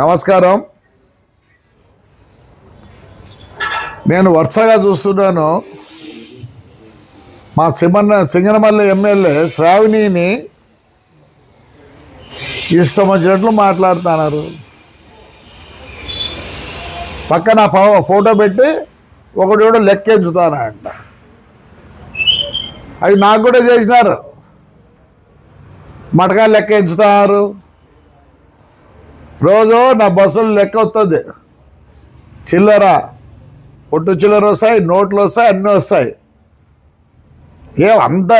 నమస్కారం. నేను వరుసగా చూస్తున్నాను మా సింగనమల్లి ఎమ్మెల్యే శ్రావణిని ఇష్టం వచ్చినట్లు మాట్లాడుతున్నారు. పక్కన ఫోటో పెట్టి ఒకటి లెక్కించుతానంట. అవి నాకు కూడా చేసినారు. మటకాలు లెక్కించుతున్నారు. రోజు నా బస్సులు లెక్క వస్తుంది. చిల్లర, పొట్టు చిల్లర వస్తాయి, నోట్లు వస్తాయి, అన్నీ వస్తాయి. అంత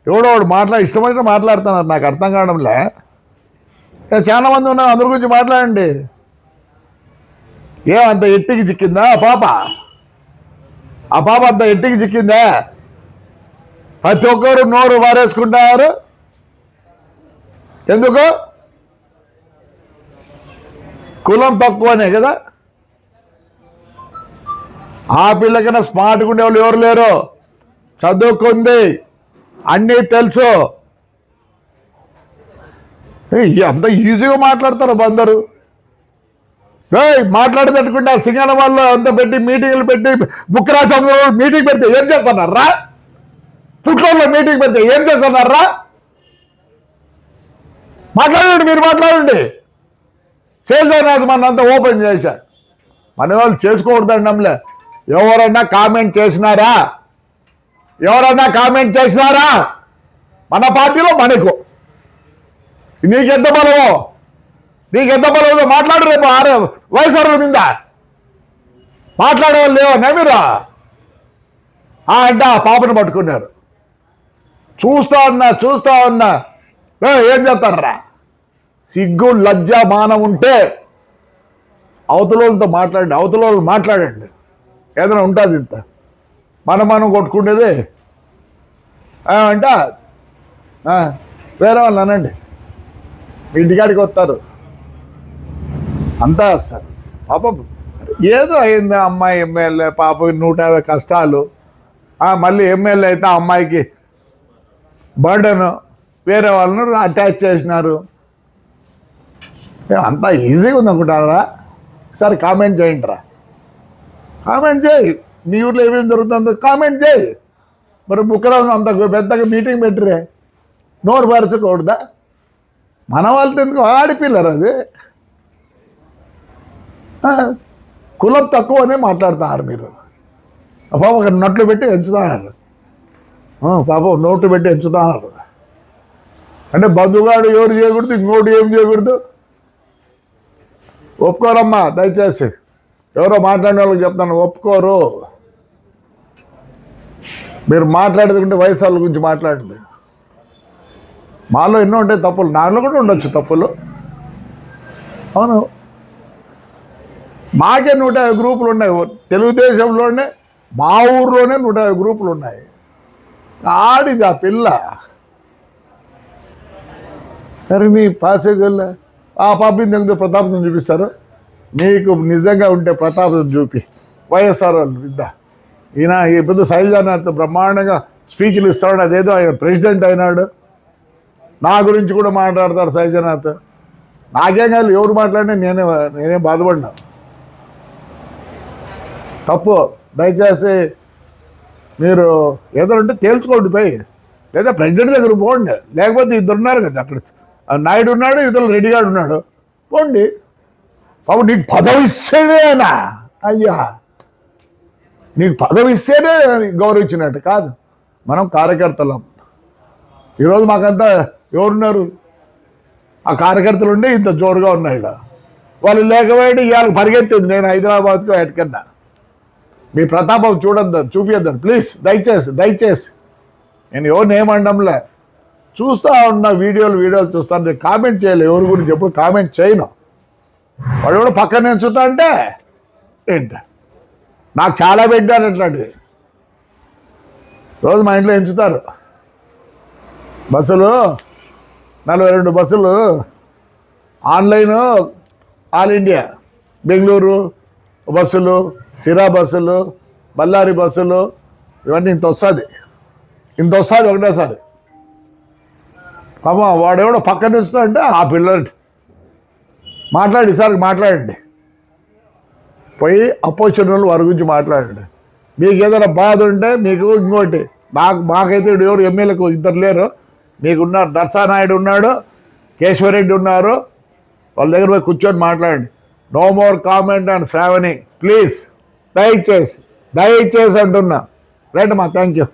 ఎవడో ఇష్టమైనా మాట్లాడుతున్నారు. నాకు అర్థం కావడంలే. చాలా మంది ఉన్నారు, అందరి గురించి మాట్లాడండి. అంత ఎట్టికి చిక్కిందా ఆ పాప అంత ఎట్టికి చిక్కిందా? ప్రతి ఒక్కరు నోరు వారేసుకుంటారు. ఎందుకు? కులం తక్కువనే కదా. ఆ పిల్లకన్నా స్మార్ట్గా ఉండేవాళ్ళు ఎవరు లేరు. చదువుకుంది, అన్నీ తెలుసు. అంత ఈజీగా మాట్లాడతారు అందరూ. మాట్లాడేటట్టుకుంటే సింగన వాళ్ళు అంతా పెట్టి మీటింగ్లు పెట్టి బుక్కరాజు మీటింగ్ పెడితే ఏం చేస్తున్నారా? పుట్లలో మీటింగ్ పెడితే ఏం చేస్తున్నారా? మాట్లాడండి, మీరు మాట్లాడండి. సేల్దానాథ్ మనంతా ఓపెన్ చేశారు. మన వాళ్ళు చేసుకోకూడదండంలే. ఎవరన్నా కామెంట్ చేసినారా? మన పార్టీలో మనకు నీకెంత బలమో మాట్లాడు. రేపు వయసు మీద మాట్లాడేవాళ్ళు లేవన్నా మీరు? అంటే ఆ పాపను పట్టుకున్నారు. చూస్తా ఉన్నా ఏం చేస్తారా? సిగ్గు, లజ్జ, మానం ఉంటే అవతలతో మాట్లాడండి. ఏదైనా ఉంటుంది. ఇంత మనం కొట్టుకునేది అంట. వేరే వాళ్ళు అనండి, మీ ఇంటికాడికి వస్తారు. అంతా పాప ఏదో అయింది. అమ్మాయి ఎమ్మెల్యే, పాప 150 కష్టాలు. మళ్ళీ ఎమ్మెల్యే అయితే ఆ అమ్మాయికి బర్డెన్, వేరే వాళ్ళను అటాచ్ చేసినారు. అంతా ఈజీగా ఉందనుకుంటారా? సరే కామెంట్ చేయండి. కామెంట్ చేయి. మీ ఊర్లో ఏమేమి జరుగుతుందో కామెంట్ చేయి. మరి బుక్కరాజు అంత పెద్దగా మీటింగ్ పెట్టిరే, నోరు పరచకూడదా? మన వాళ్ళతో ఎందుకు? ఆడిపిల్లరు అది. కులం తక్కువనే మాట్లాడుతున్నారు మీరు. పాప నోట్లు పెట్టి ఎంచుతున్నారు. నోట్లు పెట్టి ఎంచుతున్నారు. అంటే బంధుగాడు ఎవరు చేయకూడదు, ఇంకోటి ఏం చేయకూడదు. ఒప్పుకోరమ్మా దయచేసి. ఎవరో మాట్లాడిన వాళ్ళకి చెప్తాను, ఒప్పుకోరు. మీరు మాట్లాడేదుకుంటే వయసు వాళ్ళ గురించి మాట్లాడండి. మాలో ఎన్నో ఉంటాయి తప్పులు, నాలో కూడా ఉండొచ్చు తప్పులు. అవును, మాకే 150 గ్రూపులు ఉన్నాయి. తెలుగుదేశంలోనే మా ఊర్లోనే 150 గ్రూపులు ఉన్నాయి. ఆడిది ఆ పిల్ల. మరి మీ పాసేగల్ల ఆ పాపని ఎందుకు ప్రతాపం చూపిస్తారు? నీకు నిజంగా ఉంటే ప్రతాపం చూపి. వైఎస్ఆర్ వాళ్ళు విద్ద ఈయన ఈ పెద్ద శైలజానాథ్ బ్రహ్మాండంగా స్పీచ్లు ఇస్తాడు. అదేదో ఆయన ప్రెసిడెంట్ అయినాడు. నా గురించి కూడా మాట్లాడతాడు శైలజానాథ్. నాకేం కాదు, ఎవరు మాట్లాడినా నేనే బాధపడినా. తప్పు. దయచేసి మీరు ఏదో ఉంటే తేల్చుకోండి పోయి, లేదా ప్రెసిడెంట్ దగ్గర పోండి. లేకపోతే ఇద్దరు ఉన్నారు కదా అక్కడ, నాయుడు ఉన్నాడు, ఇద్దరు రెడ్డిగాడు ఉన్నాడు, పోండి. బాబు నీకు పదవి ఇస్తేనేనా? అయ్యా, నీకు పదవి ఇస్తేనే గౌరవించినట్టు కాదు. మనం కార్యకర్తలం. ఈరోజు మాకంతా ఎవరున్నారు? ఆ కార్యకర్తలు ఉండి ఇంత జోరుగా ఉన్నాడు. వాళ్ళు లేకపోయాడు ఇవాళ పరిగెత్తింది. నేను హైదరాబాద్కు ఎటుకన్నా. మీ ప్రతాపం చూపియద్దండి ప్లీజ్. దయచేసి నేను ఎవరిని ఏమండంలే. చూస్తూ ఉన్న వీడియోలు చూస్తాను. నేను కామెంట్ చేయలే ఎవరి గురించి, ఎప్పుడు కామెంట్ చేయను. వాడు కూడా పక్కన ఎంచుతా అంటే ఏంట, నాకు చాలా పెట్టారు అట్లాంటివి. రోజు మా ఇంట్లో ఎంచుతారు. బస్సులు 42 బస్సులు ఆన్లైన్, ఆల్ ఇండియా, బెంగళూరు బస్సులు, సిరా బస్సులు, బళ్ళారి బస్సులు, ఇవన్నీ ఇంత వస్తుంది ఒకటేసారి. పాప వాడెవడో పక్కన ఇస్తా అంటే ఆ పిల్లలు మాట్లాడి ఈసారి మాట్లాడండి, పోయి అపోజిషన్ వాళ్ళు వారి గురించి మాట్లాడండి. మీకు ఏదైనా బాధ ఉంటే మీకు ఇంకోటి, మాకైతే ఎవరు ఎమ్మెల్యేకు ఇద్దరు లేరు, మీకున్నారు నర్సానాయుడు ఉన్నాడు, కేశవరెడ్డి ఉన్నారు, వాళ్ళ దగ్గర పోయి కూర్చొని మాట్లాడండి. No more comment and Shravani please, దయచేసి అంటున్నా. రైట్ అమ్మా, థ్యాంక్ యూ.